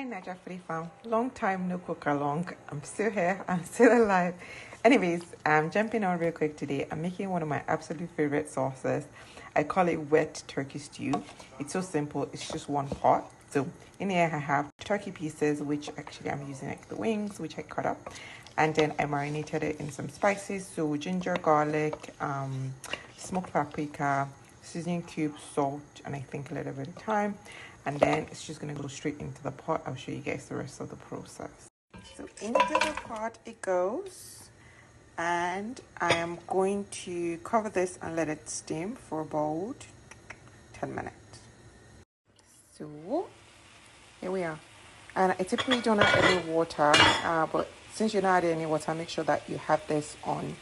Hi Naja Free Farm. Long time no cook along. I'm still here. I'm still alive. Anyways, I'm jumping on real quick today. I'm making one of my absolute favorite sauces. I call it wet turkey stew. It's so simple. It's just one pot. So in here I have turkey pieces, which actually I'm using like the wings, which I cut up, and then I marinated it in some spices. So ginger, garlic, smoked paprika, seasoning cubes, salt, and I think a little bit of thyme. And then it's just gonna go straight into the pot. I'll show you guys the rest of the process. So into the pot it goes, and I am going to cover this and let it steam for about 10 minutes. So here we are, and I typically don't add any water, but since you're not adding any water, make sure that you have this on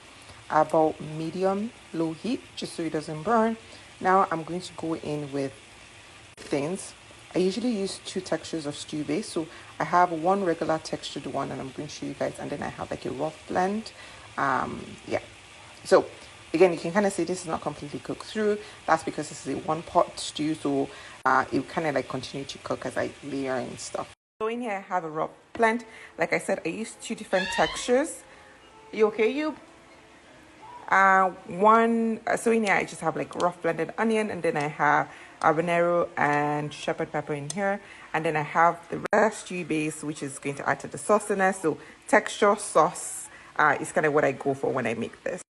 about medium low heat just so it doesn't burn. Now I'm going to go in with things. I usually use two textures of stew base, so I have one regular textured one and I'm going to show you guys, and then I have like a rough blend. Yeah, so again you can kind of see this is not completely cooked through. That's because this is a one pot stew, so it kind of like continue to cook as I layer in stuff. So in here I have a rough blend. Like I said, I use two different textures. You okay? So in here I just have like rough blended onion, and then I have habanero and shepherd pepper in here, and then I have the rest stew base, which is going to add to the sauciness. So texture sauce is kind of what I go for when I make this.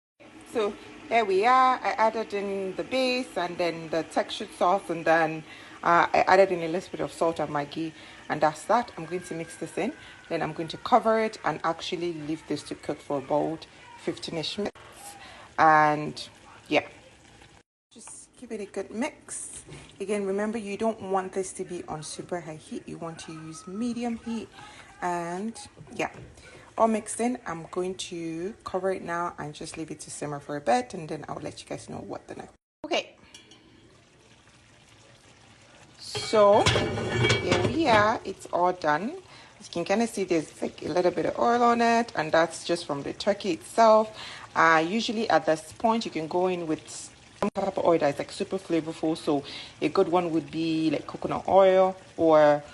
So here we are. I added in the base and then the textured sauce, and then I added in a little bit of salt and Maggi, and that's that. I'm going to mix this in, then I'm going to cover it and actually leave this to cook for about 15ish minutes. And yeah, just give it a good mix. Again, remember, you don't want this to be on super high heat. You want to use medium heat. And yeah, all mixed in. I'm going to cover it now and just leave it to simmer for a bit, and then I'll let you guys know what the next. Okay, so here we are. It's all done. As you can kind of see, there's like a little bit of oil on it, and that's just from the turkey itself. Usually at this point you can go in with some type of oil that's like super flavorful. So a good one would be like coconut oil or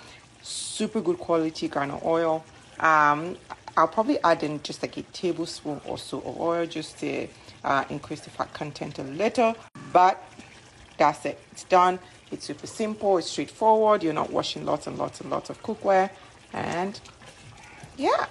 super good quality groundnut oil. I'll probably add in just like a tablespoon or so of oil just to increase the fat content a little. But that's it. It's done. It's super simple. It's straightforward. You're not washing lots and lots and lots of cookware. And yeah.